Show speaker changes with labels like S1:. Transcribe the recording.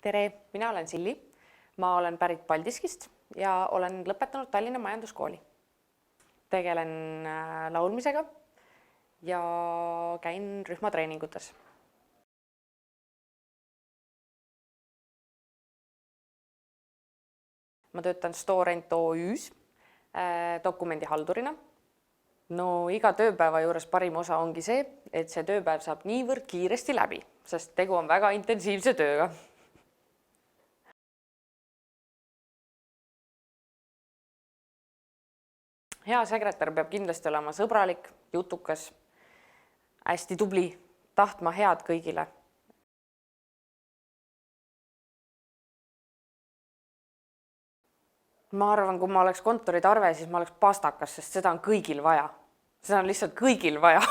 S1: Tere, mina olen Silli. Ma olen pärit Paldiskist ja olen lõpetanud Tallinna Majanduskooli. Tegelen laulmisega ja käin rühmatreeningutes. Ma töötan Storent OÜs dokumendihaldurina. Iga tööpäeva juures parim osa ongi see, et see tööpäev saab niivõrd kiiresti läbi, sest tegu on väga intensiivse tööga. Hea sekretär peab kindlasti olema sõbralik, jutukas, hästi tubli, tahtma head kõigile. Ma arvan, kui ma oleks kontoritarve, siis ma oleks pastakas, sest seda on kõigil vaja. Seda on lihtsalt kõigil vaja.